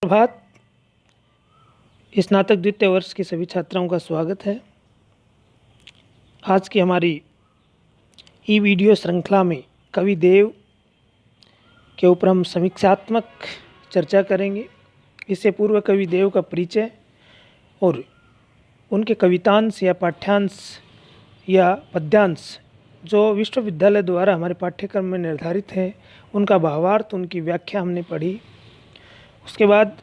प्रभात। स्नातक द्वितीय वर्ष के सभी छात्राओं का स्वागत है। आज की हमारी ई वीडियो श्रृंखला में कवि देव के ऊपर हम समीक्षात्मक चर्चा करेंगे। इससे पूर्व कवि देव का परिचय और उनके कवितांश या पाठ्यांश या पद्यांश जो विश्वविद्यालय द्वारा हमारे पाठ्यक्रम में निर्धारित है, उनका भावार्थ, उनकी व्याख्या हमने पढ़ी। उसके बाद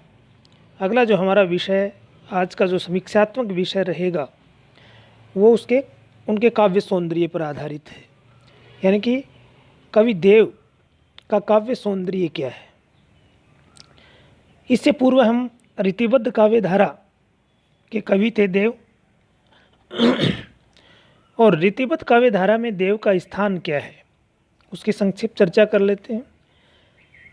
अगला जो हमारा विषय, आज का जो समीक्षात्मक विषय रहेगा, वो उनके काव्य सौंदर्य पर आधारित है। यानी कि कवि देव का काव्य सौंदर्य क्या है। इससे पूर्व हम रीतिबद्ध काव्य धारा के कवि थे देव, और रीतिबद्ध काव्य धारा में देव का स्थान क्या है, उसकी संक्षिप्त चर्चा कर लेते हैं।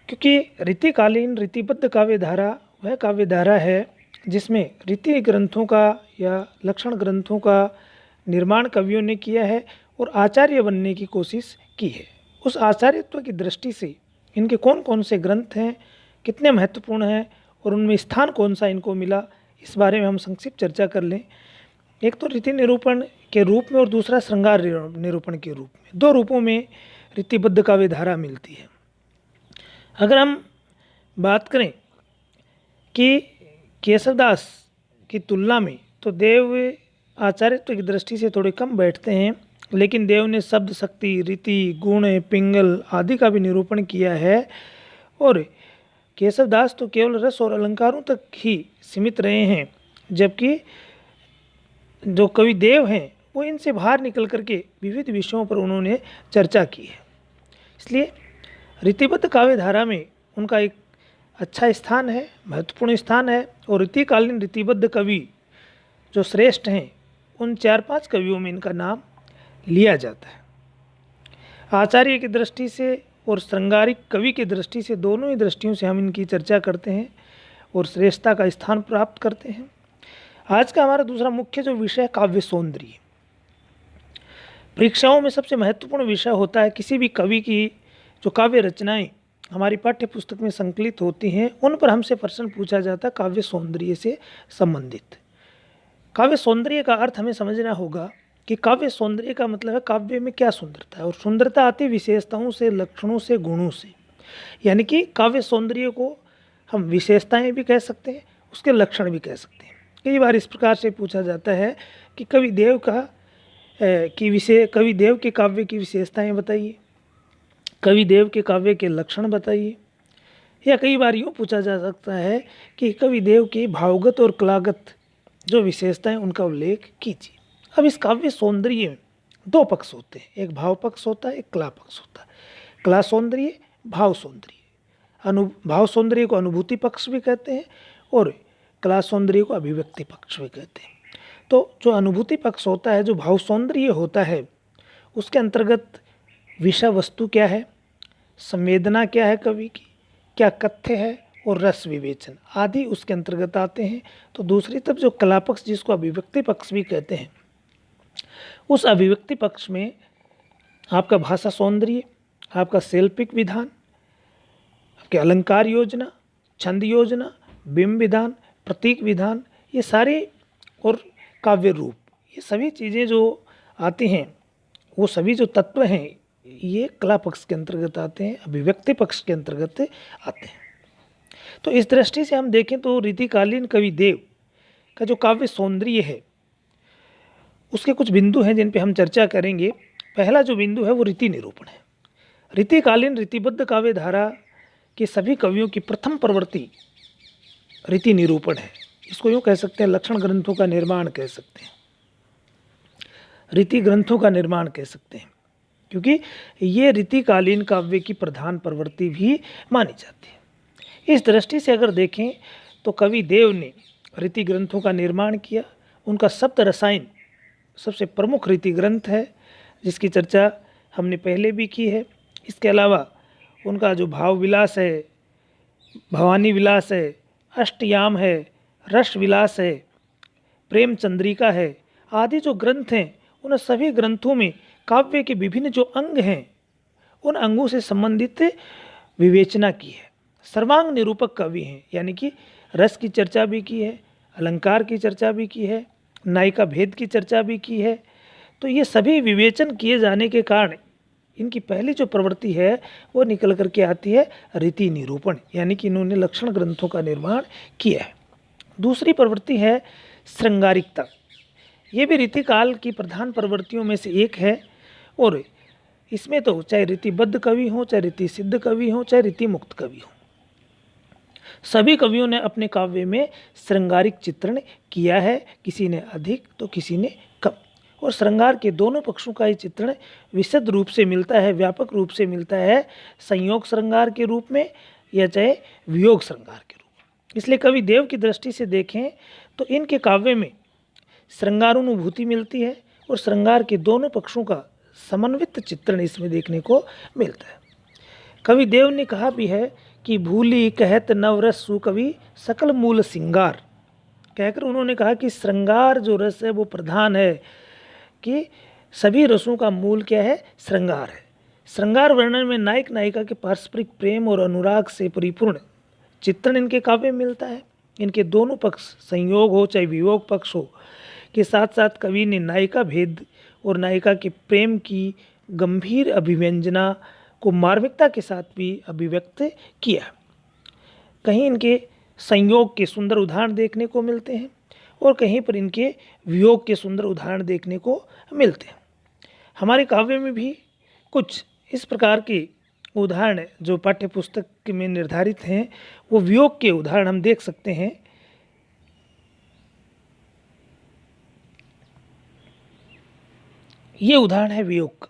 क्योंकि रीतिकालीन रीतिबद्ध काव्य धारा वह काव्य धारा है जिसमें रीति ग्रंथों का या लक्षण ग्रंथों का निर्माण कवियों ने किया है और आचार्य बनने की कोशिश की है। उस आचार्यत्व की दृष्टि से इनके कौन कौन से ग्रंथ हैं, कितने महत्वपूर्ण हैं और उनमें स्थान कौन सा इनको मिला, इस बारे में हम संक्षिप्त चर्चा कर लें। एक तो रीति निरूपण के रूप में और दूसरा श्रृंगार निरूपण के रूप में, दो रूपों में रीतिबद्ध काव्य धारा मिलती है। अगर हम बात करें कि केशवदास की तुलना में तो देव आचार्यत्व की दृष्टि से थोड़े कम बैठते हैं, लेकिन देव ने शब्द शक्ति, रीति, गुण, पिंगल आदि का भी निरूपण किया है। और केशवदास तो केवल रस और अलंकारों तक ही सीमित रहे हैं, जबकि जो कवि देव हैं वो इनसे बाहर निकल करके विविध विषयों पर उन्होंने चर्चा की है। इसलिए रीतिबद्ध काव्य धारा में उनका एक अच्छा स्थान है, महत्वपूर्ण स्थान है। और रीतिकालीन रीतिबद्ध कवि जो श्रेष्ठ हैं, उन 4-5 कवियों में इनका नाम लिया जाता है। आचार्य की दृष्टि से और श्रृंगारिक कवि की दृष्टि से, दोनों ही दृष्टियों से हम इनकी चर्चा करते हैं और श्रेष्ठता का स्थान प्राप्त करते हैं। आज का हमारा दूसरा मुख्य जो विषय है, काव्य सौंदर्य। परीक्षाओं में सबसे महत्वपूर्ण विषय होता है किसी भी कवि की जो काव्य रचनाएं हमारी पाठ्य पुस्तक में संकलित होती हैं, उन पर हमसे प्रश्न पूछा जाता है काव्य सौंदर्य से संबंधित। काव्य सौंदर्य का अर्थ हमें समझना होगा कि काव्य सौंदर्य का मतलब है काव्य में क्या सुंदरता है, और सुंदरता आती विशेषताओं से, लक्षणों से, गुणों से। यानी कि काव्य सौंदर्य को हम विशेषताएं भी कह सकते हैं, उसके लक्षण भी कह सकते हैं। कई बार इस प्रकार से पूछा जाता है कि कवि देव के काव्य की विशेषताएं बताइए, कवि देव के काव्य के लक्षण बताइए। या कई बार यूँ पूछा जा सकता है कि कवि देव के भावगत और कलागत जो विशेषताएं, उनका उल्लेख कीजिए। अब इस काव्य सौंदर्य में दो पक्ष होते हैं, एक भाव पक्ष होता है, एक कला पक्ष होता है। कला सौंदर्य, भाव सौंदर्य। भाव सौंदर्य को अनुभूति पक्ष भी कहते हैं और कला सौंदर्य को अभिव्यक्ति पक्ष भी कहते हैं। तो जो अनुभूति पक्ष होता है, जो भाव सौंदर्य होता है, उसके अंतर्गत विषय वस्तु क्या है, संवेदना क्या है कवि की, क्या कथ्य है, और रस विवेचन आदि उसके अंतर्गत आते हैं। तो दूसरी तरफ जो कला पक्ष, जिसको अभिव्यक्ति पक्ष भी कहते हैं, उस अभिव्यक्ति पक्ष में आपका भाषा सौंदर्य, आपका शैल्पिक विधान, आपके अलंकार योजना, छंद योजना, बिंब विधान, प्रतीक विधान, ये सारे, और काव्य रूप, ये सभी चीज़ें जो आती हैं, वो सभी जो तत्व हैं, ये कला पक्ष के अंतर्गत आते हैं, अभिव्यक्ति पक्ष के अंतर्गत आते हैं। तो इस दृष्टि से हम देखें तो रीतिकालीन कवि देव का जो काव्य सौंदर्य है, उसके कुछ बिंदु हैं जिन पे हम चर्चा करेंगे। पहला जो बिंदु है वो रीति निरूपण है। रीतिकालीन रीतिबद्ध काव्य धारा के सभी कवियों की प्रथम प्रवृत्ति रीति निरूपण है। इसको यूँ कह सकते हैं, लक्षण ग्रंथों का निर्माण कह सकते हैं, रीति ग्रंथों का निर्माण कह सकते हैं, क्योंकि ये रीतिकालीन काव्य की प्रधान प्रवृत्ति भी मानी जाती है। इस दृष्टि से अगर देखें तो कवि देव ने रीति ग्रंथों का निर्माण किया। उनका सप्त रसायन सबसे प्रमुख रीति ग्रंथ है, जिसकी चर्चा हमने पहले भी की है। इसके अलावा उनका जो भाव विलास है, भवानी विलास है, अष्टयाम है, रस विलास है, प्रेम चंद्रिका है, आदि जो ग्रंथ हैं, उन सभी ग्रंथों में काव्य के विभिन्न जो अंग हैं, उन अंगों से संबंधित विवेचना की है, सर्वांग निरूपक कवि हैं, यानी कि रस की चर्चा भी की है, अलंकार की चर्चा भी की है, नायिका भेद की चर्चा भी की है। तो ये सभी विवेचन किए जाने के कारण इनकी पहली जो प्रवृत्ति है वो निकल करके आती है रीति निरूपण, यानी कि इन्होंने लक्षण ग्रंथों का निर्माण किया है। दूसरी प्रवृत्ति है श्रृंगारिकता। ये भी रीतिकाल की प्रधान प्रवृत्तियों में से एक है, और इसमें तो चाहे रीतिबद्ध कवि हो, चाहे रीति सिद्ध कवि हो, चाहे रीति मुक्त कवि हो, सभी कवियों ने अपने काव्य में श्रृंगारिक चित्रण किया है, किसी ने अधिक तो किसी ने कम। और श्रृंगार के दोनों पक्षों का ये चित्रण विशद रूप से मिलता है, व्यापक रूप से मिलता है, संयोग श्रृंगार के रूप में या चाहे वियोग श्रृंगार के रूप में। इसलिए कवि देव की दृष्टि से देखें तो इनके काव्य में श्रृंगारानुभूति मिलती है, और श्रृंगार के दोनों पक्षों का समन्वित चित्रण इसमें देखने को मिलता है। कवि देव ने कहा भी है कि भूली कहत नवरस सुकवि सकल मूल सिंगार, कहकर उन्होंने कहा कि श्रृंगार जो रस है वो प्रधान है, कि सभी रसों का मूल क्या है, श्रृंगार है। श्रृंगार वर्णन में नायक नायिका के पारस्परिक प्रेम और अनुराग से परिपूर्ण चित्रण इनके काव्य में मिलता है। इनके दोनों पक्ष, संयोग हो चाहे वियोग पक्ष हो, के साथ साथ कवि ने नायिका भेद और नायिका के प्रेम की गंभीर अभिव्यंजना को मार्मिकता के साथ भी अभिव्यक्त किया। कहीं इनके संयोग के सुंदर उदाहरण देखने को मिलते हैं, और कहीं पर इनके वियोग के सुंदर उदाहरण देखने को मिलते हैं। हमारे काव्य में भी कुछ इस प्रकार के उदाहरण जो पाठ्य पुस्तक में निर्धारित हैं, वो वियोग के उदाहरण हम देख सकते हैं। ये उदाहरण है वियोग का,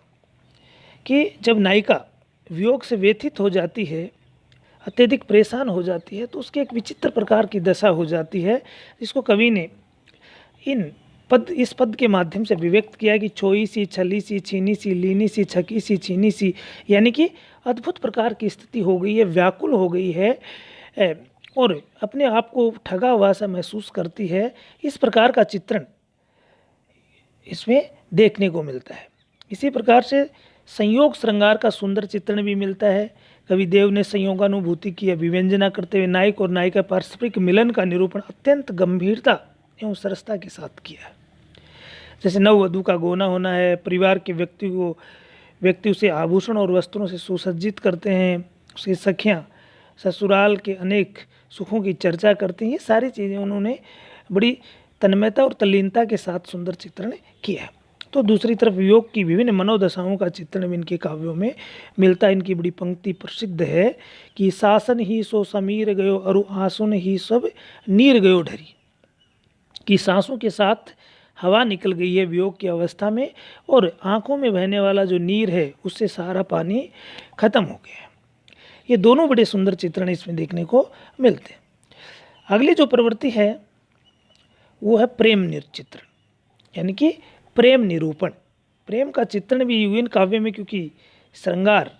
कि जब नायिका वियोग से व्यथित हो जाती है, अत्यधिक परेशान हो जाती है, तो उसके एक विचित्र प्रकार की दशा हो जाती है, जिसको कवि ने इस पद के माध्यम से अभिव्यक्त किया कि छोई सी, छली सी, छीनी सी, लीनी सी, छकी सी, छीनी सी, यानी कि अद्भुत प्रकार की स्थिति हो गई है, व्याकुल हो गई है, और अपने आप को ठगा हुआ सा महसूस करती है। इस प्रकार का चित्रण इसमें देखने को मिलता है। इसी प्रकार से संयोग श्रृंगार का सुंदर चित्रण भी मिलता है। कवि देव ने संयोगानुभूति की अभिव्यंजना करते हुए नायक और नायिका पारस्परिक मिलन का निरूपण अत्यंत गंभीरता एवं सरसता के साथ किया है। जैसे नववधू का गोना होना है, परिवार के व्यक्ति उसे आभूषण और वस्त्रों से सुसज्जित करते हैं, उसकी सखियाँ ससुराल के अनेक सुखों की चर्चा करती हैं। ये सारी चीज़ें उन्होंने बड़ी तन्मयता और तल्लीनता के साथ सुंदर चित्रण किया है। तो दूसरी तरफ वियोग की विभिन्न मनोदशाओं का चित्रण भी इनके काव्यों में मिलता है। इनकी बड़ी पंक्ति प्रसिद्ध है कि सासन ही सो समीर गयो अरु आंसुन ही सब नीर गयो ढरी, कि सांसों के साथ हवा निकल गई है वियोग की अवस्था में, और आंखों में बहने वाला जो नीर है उससे सारा पानी खत्म हो गया है। ये दोनों बड़े सुंदर चित्रण इसमें देखने को मिलते हैं। अगली जो प्रवृत्ति है वो है प्रेम चित्रण, यानी कि प्रेम निरूपण। प्रेम का चित्रण भी इन काव्य में, क्योंकि श्रृंगार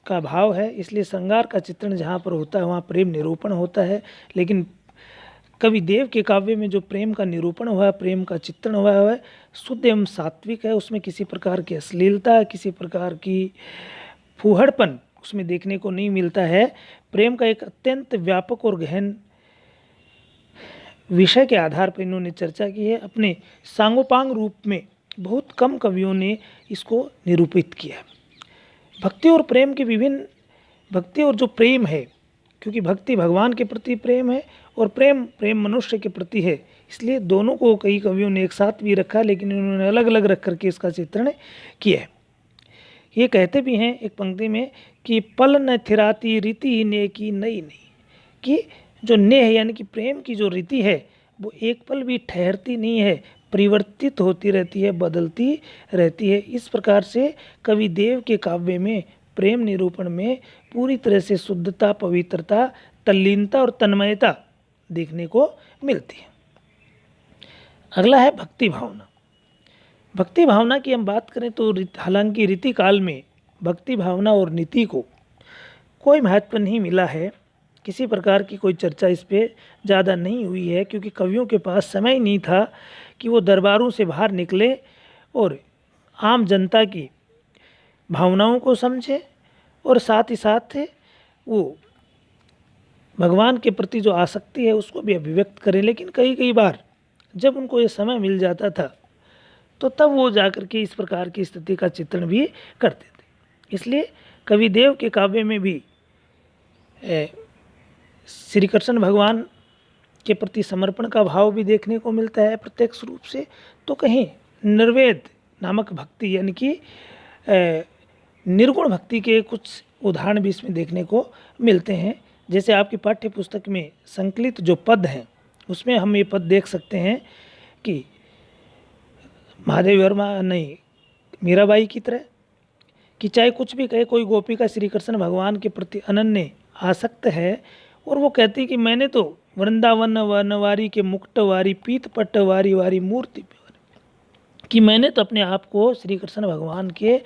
का भाव है, इसलिए श्रृंगार का चित्रण जहाँ पर होता है वहाँ प्रेम निरूपण होता है। लेकिन कवि देव के काव्य में जो प्रेम का निरूपण हुआ है, प्रेम का चित्रण हुआ है, शुद्ध एवं सात्विक है। उसमें किसी प्रकार की अश्लीलता, किसी प्रकार की फूहड़पन उसमें देखने को नहीं मिलता है। प्रेम का एक अत्यंत व्यापक और गहन विषय के आधार पर इन्होंने चर्चा की है। अपने सांगोपांग रूप में बहुत कम कवियों ने इसको निरूपित किया। भक्ति और प्रेम के विभिन्न, भक्ति और जो प्रेम है, क्योंकि भक्ति भगवान के प्रति प्रेम है और प्रेम मनुष्य के प्रति है, इसलिए दोनों को कई कवियों ने एक साथ भी रखा, लेकिन उन्होंने अलग अलग रख करके इसका चित्रण किया है। ये कहते भी हैं एक पंक्ति में कि पल न थिराती रीति ने की नई नहीं, कि जो ने है यानी कि प्रेम की जो रीति है वो एक पल भी ठहरती नहीं है, परिवर्तित होती रहती है, बदलती रहती है। इस प्रकार से कवि देव के काव्य में प्रेम निरूपण में पूरी तरह से शुद्धता, पवित्रता, तल्लीनता और तन्मयता देखने को मिलती है। अगला है भक्ति भावना। भक्ति भावना की हम बात करें तो हालांकि रीति काल में भक्ति भावना और नीति को कोई महत्व नहीं मिला है, किसी प्रकार की कोई चर्चा इस पर ज़्यादा नहीं हुई है, क्योंकि कवियों के पास समय ही नहीं था कि वो दरबारों से बाहर निकले और आम जनता की भावनाओं को समझे, और साथ ही साथ वो भगवान के प्रति जो आसक्ति है उसको भी अभिव्यक्त करें। लेकिन कई कई बार जब उनको ये समय मिल जाता था तो तब वो जाकर के इस प्रकार की स्थिति का चित्रण भी करते थे। इसलिए कविदेव के काव्य में भी श्री कृष्ण भगवान के प्रति समर्पण का भाव भी देखने को मिलता है प्रत्यक्ष रूप से, तो कहीं निर्वेद नामक भक्ति यानी कि निर्गुण भक्ति के कुछ उदाहरण भी इसमें देखने को मिलते हैं। जैसे आपकी पाठ्य पुस्तक में संकलित जो पद हैं उसमें हम ये पद देख सकते हैं कि महादेव वर्मा नहीं मीराबाई की तरह कि चाहे कुछ भी कहे, कोई गोपिका श्री कृष्ण भगवान के प्रति अनन्य आसक्त है और वो कहती है कि मैंने तो वृंदावन वनवारी के मुक्तवारी पीत पट्ट वारी वारी मूर्ति कि मैंने तो अपने आप को श्री कृष्ण भगवान के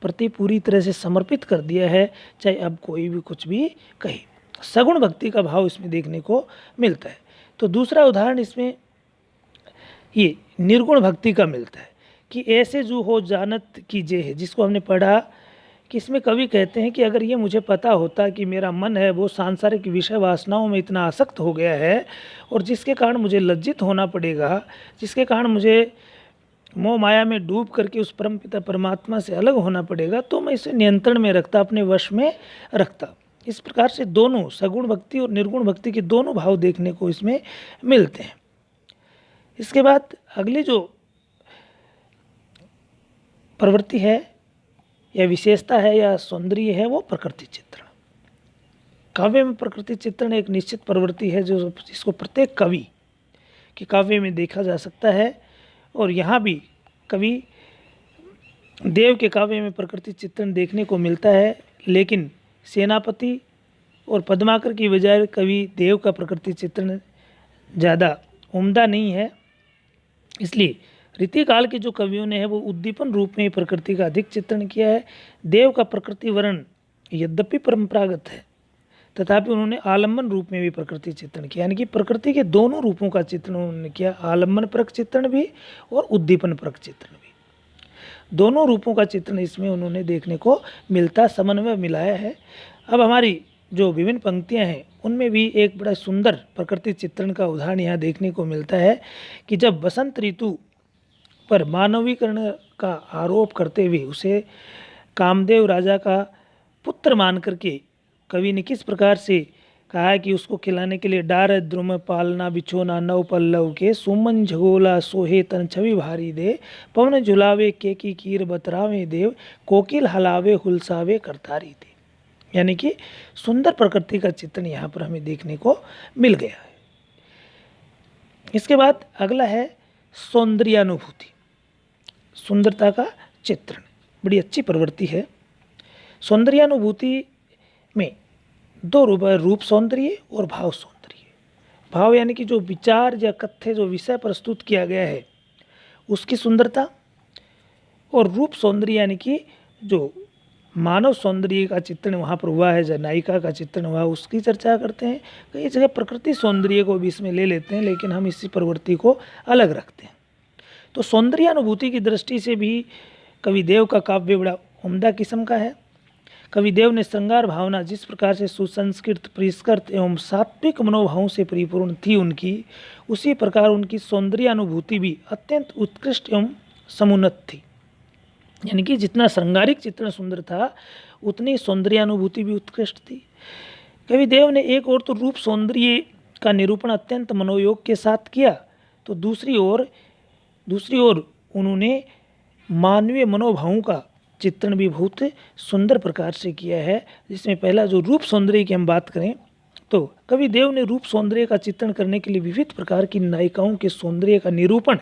प्रति पूरी तरह से समर्पित कर दिया है, चाहे अब कोई भी कुछ भी कहे। सगुण भक्ति का भाव इसमें देखने को मिलता है। तो दूसरा उदाहरण इसमें ये निर्गुण भक्ति का मिलता है कि ऐसे जो हो जानत कीजिए है, जिसको हमने पढ़ा कि इसमें कवि कहते हैं कि अगर ये मुझे पता होता कि मेरा मन है वो सांसारिक विषय वासनाओं में इतना आसक्त हो गया है और जिसके कारण मुझे लज्जित होना पड़ेगा, जिसके कारण मुझे मोह माया में डूब करके उस परमपिता परमात्मा से अलग होना पड़ेगा, तो मैं इसे नियंत्रण में रखता, अपने वश में रखता। इस प्रकार से दोनों सगुण भक्ति और निर्गुण भक्ति के दोनों भाव देखने को इसमें मिलते हैं। इसके बाद अगली जो प्रवृत्ति है या विशेषता है या सौंदर्य है वो प्रकृति चित्रण। काव्य में प्रकृति चित्रण एक निश्चित प्रवृत्ति है जो जिसको प्रत्येक कवि के काव्य में देखा जा सकता है। और यहाँ भी कवि देव के काव्य में प्रकृति चित्रण देखने को मिलता है, लेकिन सेनापति और पद्माकर की बजाय कवि देव का प्रकृति चित्रण ज़्यादा उम्दा नहीं है। इसलिए रीतिकाल के जो कवियों ने है वो उद्दीपन रूप में प्रकृति का अधिक चित्रण किया है। देव का प्रकृति वर्ण यद्यपि परंपरागत है तथापि उन्होंने आलम्बन रूप में भी प्रकृति चित्रण किया, यानी कि प्रकृति के दोनों रूपों का चित्रण उन्होंने किया, आलम्बन परक चित्रण भी और उद्दीपन परक चित्रण भी। दोनों रूपों का चित्रण इसमें उन्होंने देखने को मिलता, समन्वय मिलाया है। अब हमारी जो विभिन्न पंक्तियां हैं उनमें भी एक बड़ा सुंदर प्रकृति चित्रण का उदाहरण यहाँ देखने को मिलता है कि जब बसंत ऋतु पर मानवीकरण का आरोप करते हुए उसे कामदेव राजा का पुत्र मान करके कवि ने किस प्रकार से कहा है कि उसको खिलाने के लिए डार द्रुम पालना बिछोना नव पल्लव के सुमन झगोला सोहे तन छवि भारी दे पवन झुलावे के की कीर बतरावे देव कोकिल हलावे हुलसावे करतारी दे। यानी कि सुंदर प्रकृति का चित्रण यहाँ पर हमें देखने को मिल गया है। इसके बाद अगला है सौंदर्यानुभूति, सुंदरता का चित्रण। बड़ी अच्छी प्रवृत्ति है। सौंदर्यानुभूति में दो रूप है, रूप सौंदर्य और भाव सौंदर्य। भाव यानी कि जो विचार या कथ्य जो विषय प्रस्तुत किया गया है उसकी सुंदरता, और रूप सौंदर्य यानी कि जो मानव सौंदर्य का चित्रण वहाँ पर हुआ है, जो नायिका का चित्रण हुआ उसकी चर्चा करते हैं। कई जगह प्रकृति सौंदर्य को भी इसमें ले लेते हैं, लेकिन हम इसी प्रवृत्ति को अलग रखते हैं। तो सौंदर्यानुभूति की दृष्टि से भी कविदेव का काव्य बड़ा उम्दा किस्म का है। कविदेव ने श्रृंगार भावना जिस प्रकार से सुसंस्कृत परिष्कृत एवं सात्विक मनोभावों से परिपूर्ण थी उनकी, उसी प्रकार उनकी सौंदर्यानुभूति भी अत्यंत उत्कृष्ट एवं समुन्नत थी। यानी कि जितना श्रृंगारिक चित्रण सुंदर था उतनी सौंदर्यानुभूति भी उत्कृष्ट थी। कविदेव ने एक ओर तो रूप सौंदर्य का निरूपण अत्यंत मनोयोग के साथ किया, तो दूसरी ओर उन्होंने मानवीय मनोभावों का चित्रण भी बहुत सुंदर प्रकार से किया है। जिसमें पहला जो रूप सौंदर्य की हम बात करें तो कविदेव ने रूप सौंदर्य का चित्रण करने के लिए विविध प्रकार की नायिकाओं के सौंदर्य का निरूपण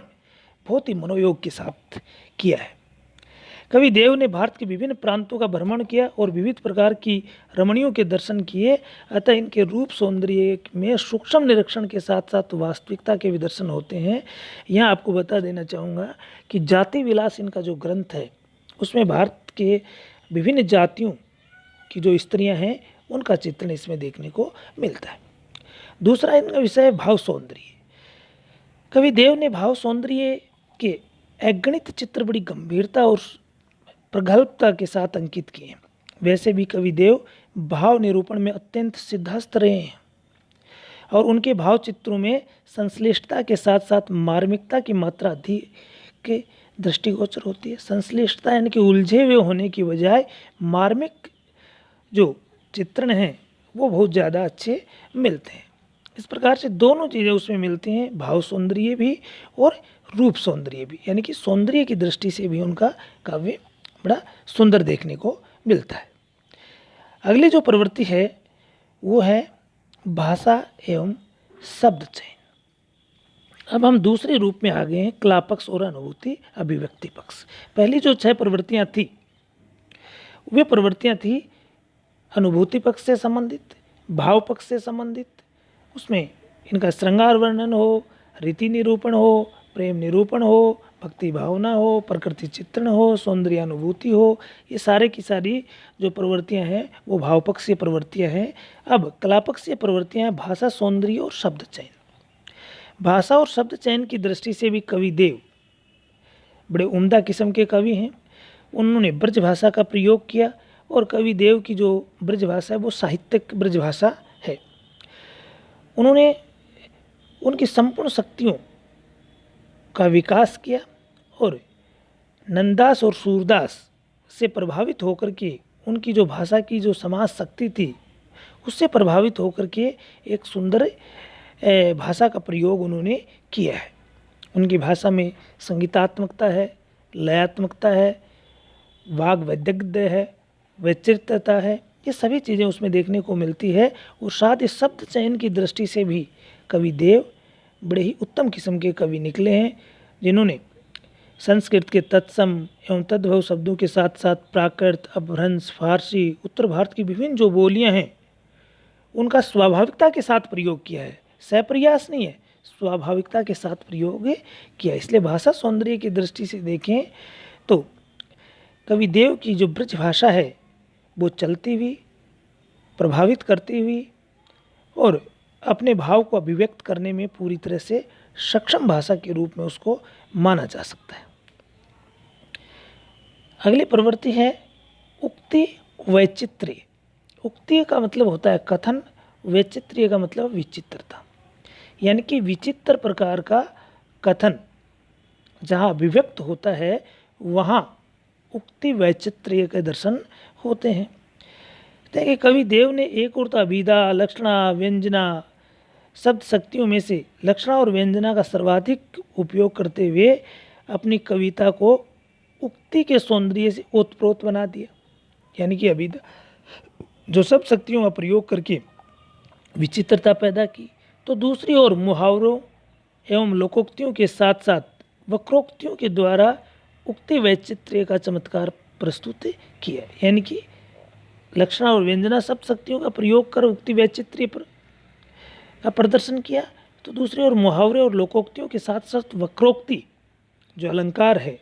बहुत ही मनोयोग के साथ किया है। कविदेव ने भारत के विभिन्न प्रांतों का भ्रमण किया और विविध प्रकार की रमणियों के दर्शन किए, अतः इनके रूप सौंदर्य में सूक्ष्म निरीक्षण के साथ साथ वास्तविकता के भी दर्शन होते हैं। यहाँ आपको बता देना चाहूँगा कि जाति विलास इनका जो ग्रंथ है उसमें भारत के विभिन्न जातियों की जो स्त्रियां हैं उनका चित्रण इसमें देखने को मिलता है। दूसरा इनका विषय है भाव सौंदर्य। कविदेव ने भाव सौंदर्य के अगणित चित्र बड़ी गंभीरता और प्रगल्भता के साथ अंकित किए हैं। वैसे भी कविदेव भाव निरूपण में अत्यंत सिद्धहस्त रहे हैं। और उनके भाव चित्रों में संश्लिष्टता के साथ साथ मार्मिकता की मात्रा अधिक के दृष्टिगोचर होती है। संश्लिष्टता यानी कि उलझे हुए होने की बजाय मार्मिक जो चित्रण हैं वो बहुत ज़्यादा अच्छे मिलते हैं। इस प्रकार से दोनों चीज़ें उसमें मिलती हैं, भाव सौंदर्य भी और रूप सौंदर्य भी, यानी कि सौंदर्य की दृष्टि से भी उनका काव्य बड़ा सुंदर देखने को मिलता है। अगली जो प्रवृत्ति है वो है भाषा एवं शब्द चयन। अब हम दूसरे रूप में आ गए हैं, कला पक्ष और अनुभूति अभिव्यक्ति पक्ष। पहली जो 6 प्रवृत्तियां थी वे प्रवृत्तियां थी अनुभूति पक्ष से संबंधित, भाव पक्ष से संबंधित, उसमें इनका श्रृंगार वर्णन हो, रीति निरूपण हो, प्रेम निरूपण हो, भक्ति भावना हो, प्रकृति चित्रण हो, सौंदर्य अनुभूति हो, ये सारे की सारी जो प्रवृत्तियां हैं वो भाव पक्षीय प्रवृत्तियां हैं। अब कला पक्षीय प्रवृत्तियां हैं भाषा, सौंदर्य और शब्द चयन। भाषा और शब्द चयन की दृष्टि से भी कवि देव बड़े उम्दा किस्म के कवि हैं। उन्होंने ब्रज भाषा का प्रयोग किया और कवि देव की जो ब्रज भाषा है वो साहित्यिक ब्रज भाषा है। उन्होंने उनकी संपूर्ण शक्तियों का विकास किया और नंदास और सूरदास से प्रभावित होकर के उनकी जो भाषा की जो समाज शक्ति थी उससे प्रभावित होकर के एक सुंदर भाषा का प्रयोग उन्होंने किया है। उनकी भाषा में संगीतात्मकता है, लयात्मकता है, वाग वैदग्ध्य है, वैचित्रता है, ये सभी चीज़ें उसमें देखने को मिलती है। और साथ ही शब्द चयन की दृष्टि से भी कवि देव बड़े ही उत्तम किस्म के कवि निकले हैं, जिन्होंने संस्कृत के तत्सम एवं तद्भव शब्दों के साथ साथ प्राकृत, अपभ्रंश, फारसी, उत्तर भारत की विभिन्न जो बोलियां हैं उनका स्वाभाविकता के साथ प्रयोग किया है, सप्रयास नहीं है, स्वाभाविकता के साथ प्रयोग किया। इसलिए भाषा सौंदर्य की दृष्टि से देखें तो कवि देव की जो ब्रज भाषा है वो चलती हुई, प्रभावित करती हुई और अपने भाव को अभिव्यक्त करने में पूरी तरह से सक्षम भाषा के रूप में उसको माना जा सकता है। अगली प्रवृत्ति है उक्ति वैचित्र्य। उक्ति का मतलब होता है कथन, वैचित्र्य का मतलब विचित्रता, यानी कि विचित्र प्रकार का कथन जहाँ अभिव्यक्त होता है वहाँ उक्ति वैचित्र्य के दर्शन होते हैं। देखिए कवि देव ने एक और तो अभिधा, लक्षणा, व्यंजना शब्द शक्तियों में से लक्षणा और व्यंजना का सर्वाधिक उपयोग करते हुए अपनी कविता को उक्ति के सौंदर्य से ओतप्रोत बना दिया, यानी कि अभिधा जो शब्द शक्तियों का प्रयोग करके विचित्रता पैदा की, तो दूसरी ओर मुहावरों एवं लोकोक्तियों के साथ साथ वक्रोक्तियों के द्वारा उक्ति वैचित्र्य का चमत्कार प्रस्तुत किया, यानी कि लक्षणा और व्यंजना शब्द शक्तियों का प्रयोग कर उक्ति वैचित्र्य का प्रदर्शन किया, तो दूसरी ओर मुहावरे और लोकोक्तियों के साथ साथ वक्रोक्ति जो अलंकार है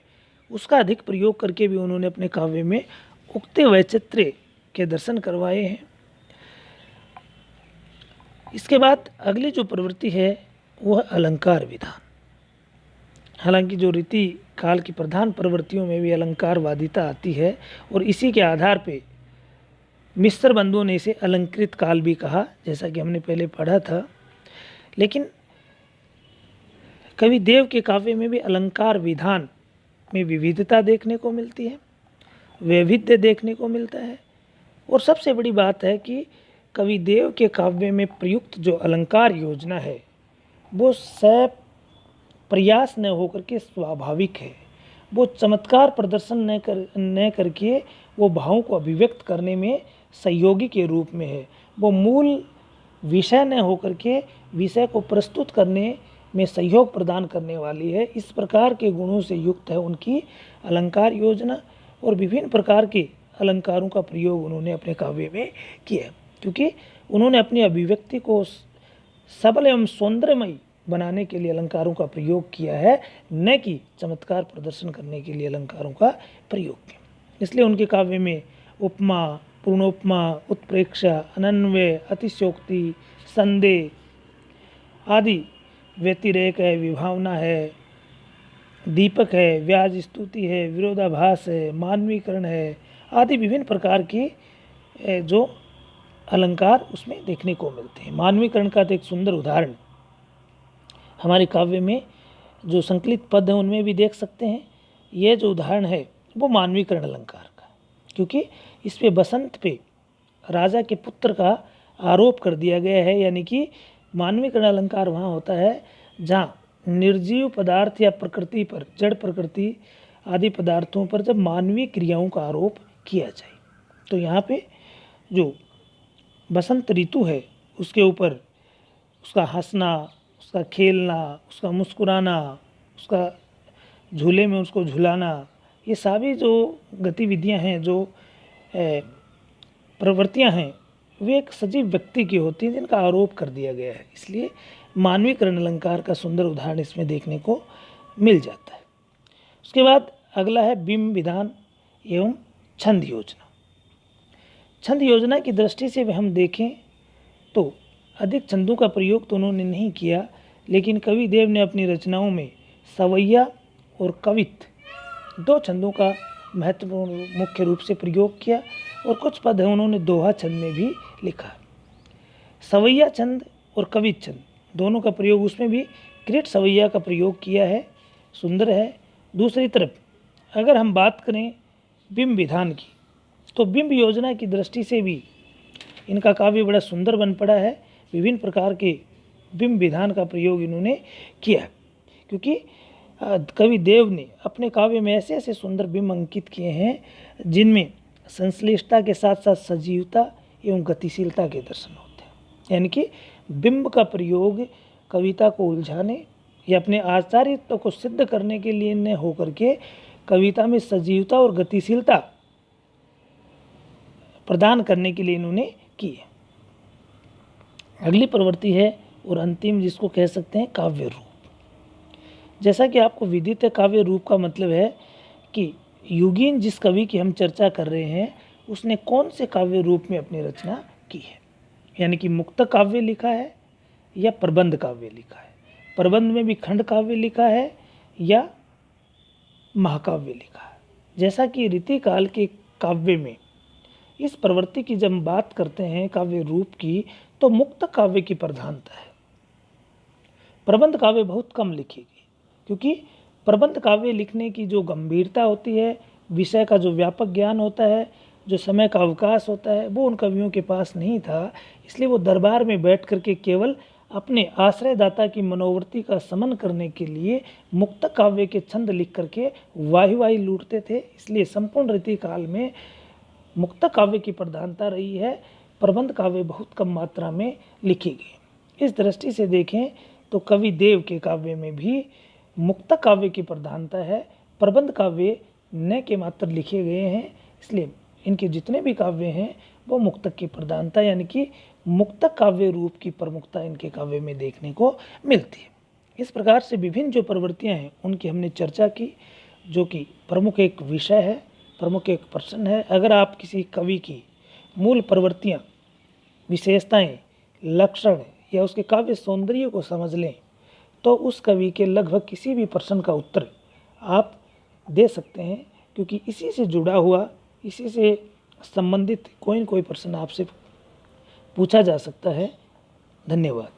उसका अधिक प्रयोग करके भी उन्होंने अपने काव्य में उक्ति वैचित्र्य के दर्शन करवाए हैं। इसके बाद अगली जो प्रवृत्ति है वह अलंकार विधान। हालांकि जो रीति काल की प्रधान प्रवृत्तियों में भी अलंकारवादिता आती है और इसी के आधार पे मिस्र बंधुओं ने इसे अलंकृत काल भी कहा, जैसा कि हमने पहले पढ़ा था। लेकिन कवि देव के काव्य में भी अलंकार विधान में विविधता देखने को मिलती है, वैविध्य देखने को मिलता है। और सबसे बड़ी बात है कि कवि देव के काव्य में प्रयुक्त जो अलंकार योजना है वो प्रयास न होकर के स्वाभाविक है। वो चमत्कार प्रदर्शन न करके वो भावों को अभिव्यक्त करने में सहयोगी के रूप में है। वो मूल विषय न होकर के विषय को प्रस्तुत करने में सहयोग प्रदान करने वाली है। इस प्रकार के गुणों से युक्त है उनकी अलंकार योजना और विभिन्न प्रकार के अलंकारों का प्रयोग उन्होंने अपने काव्य में किया, क्योंकि उन्होंने अपनी अभिव्यक्ति को सबल एवं सौंदर्यमयी बनाने के लिए अलंकारों का प्रयोग किया है, न कि चमत्कार प्रदर्शन करने के लिए अलंकारों का प्रयोग किया। इसलिए उनके काव्य में उपमा, पूर्णोपमा, उत्प्रेक्षा, अनन्वय, अतिशयोक्ति, संदेह आदि व्यतिरेक है, विभावना है, दीपक है, व्याज स्तुति है, विरोधाभास है, मानवीकरण है आदि विभिन्न प्रकार की जो अलंकार उसमें देखने को मिलते हैं। मानवीकरण का तो एक सुंदर उदाहरण हमारे काव्य में जो संकलित पद हैं उनमें भी देख सकते हैं। यह जो उदाहरण है वो मानवीकरण अलंकार का, क्योंकि इस पे बसंत पे राजा के पुत्र का आरोप कर दिया गया है। यानी कि मानवीकरण अलंकार वहाँ होता है जहाँ निर्जीव पदार्थ या प्रकृति पर, जड़ प्रकृति आदि पदार्थों पर जब मानवीय क्रियाओं का आरोप किया जाए। तो यहाँ पे जो बसंत ऋतु है उसके ऊपर उसका हंसना, उसका खेलना, उसका मुस्कुराना, उसका झूले में उसको झुलाना, ये सभी जो गतिविधियां हैं, जो प्रवृत्तियां हैं, वे एक सजीव व्यक्ति की होती हैं जिनका आरोप कर दिया गया है। इसलिए मानवीकरण अलंकार का सुंदर उदाहरण इसमें देखने को मिल जाता है। उसके बाद अगला है बिंब विधान एवं छंद योजना। छंद योजना की दृष्टि से हम देखें तो अधिक छंदों का प्रयोग तो उन्होंने नहीं किया, लेकिन कवि देव ने अपनी रचनाओं में सवैया और कवित दो छंदों का महत्वपूर्ण मुख्य रूप से प्रयोग किया, और कुछ पद है उन्होंने दोहा छंद में भी लिखा। सवैया छंद और कवित छंद दोनों का प्रयोग, उसमें भी कृत सवैया का प्रयोग किया है, सुंदर है। दूसरी तरफ अगर हम बात करें बिंब विधान की, तो बिंब योजना की दृष्टि से भी इनका काव्य बड़ा सुंदर बन पड़ा है। विभिन्न प्रकार के बिंब विधान का प्रयोग इन्होंने किया, क्योंकि कवि देव ने अपने काव्य में ऐसे ऐसे सुंदर बिंब अंकित किए हैं जिनमें संश्लिष्टता के साथ साथ सजीवता एवं गतिशीलता के दर्शन होते हैं। यानी कि बिंब का प्रयोग कविता को उलझाने या अपने आचार्यत्व को सिद्ध करने के लिए न होकर के कविता में सजीवता और गतिशीलता प्रदान करने के लिए इन्होंने की है। अगली प्रवृत्ति है और अंतिम, जिसको कह सकते हैं काव्य रूप। जैसा कि आपको विदित है, काव्य रूप का मतलब है कि युगीन जिस कवि की हम चर्चा कर रहे हैं उसने कौन से काव्य रूप में अपनी रचना की है। यानी कि मुक्त काव्य लिखा है या प्रबंध काव्य लिखा है, प्रबंध में भी खंड काव्य लिखा है या महाकाव्य लिखा है। जैसा कि रीतिकाल के काव्य में इस प्रवृत्ति की जब बात करते हैं काव्य रूप की, तो मुक्त काव्य की प्रधानता है। प्रबंध काव्य बहुत कम लिखेगी, क्योंकि प्रबंध काव्य लिखने की जो गंभीरता होती है, विषय का जो व्यापक ज्ञान होता है, जो समय का अवकाश होता है, वो उन कवियों के पास नहीं था। इसलिए वो दरबार में बैठ करके केवल अपने आश्रयदाता की मनोवृत्ति का समन करने के लिए मुक्त काव्य के छंद लिख करके वाही लूटते थे। इसलिए संपूर्ण रीतिकाल में मुक्त काव्य की प्रधानता रही है, प्रबंध काव्य बहुत कम मात्रा में लिखी गई। इस दृष्टि से देखें तो कवि देव के काव्य में भी मुक्त काव्य की प्रधानता है, प्रबंध काव्य न के मात्र लिखे गए हैं। इसलिए इनके जितने भी काव्य हैं वो मुक्तक की प्रधानता, यानी कि मुक्तक काव्य रूप की प्रमुखता इनके काव्य में देखने को मिलती है। इस प्रकार से विभिन्न जो प्रवृत्तियां हैं उनकी हमने चर्चा की, जो कि प्रमुख एक विषय है, प्रमुख एक प्रश्न है। अगर आप किसी कवि की मूल प्रवृत्तियाँ, विशेषताएं, लक्षण या उसके काव्य सौंदर्य को समझ लें तो उस कवि के लगभग किसी भी प्रश्न का उत्तर आप दे सकते हैं, क्योंकि इसी से जुड़ा हुआ, इसी से संबंधित कोई न कोई प्रश्न आपसे पूछा जा सकता है। धन्यवाद।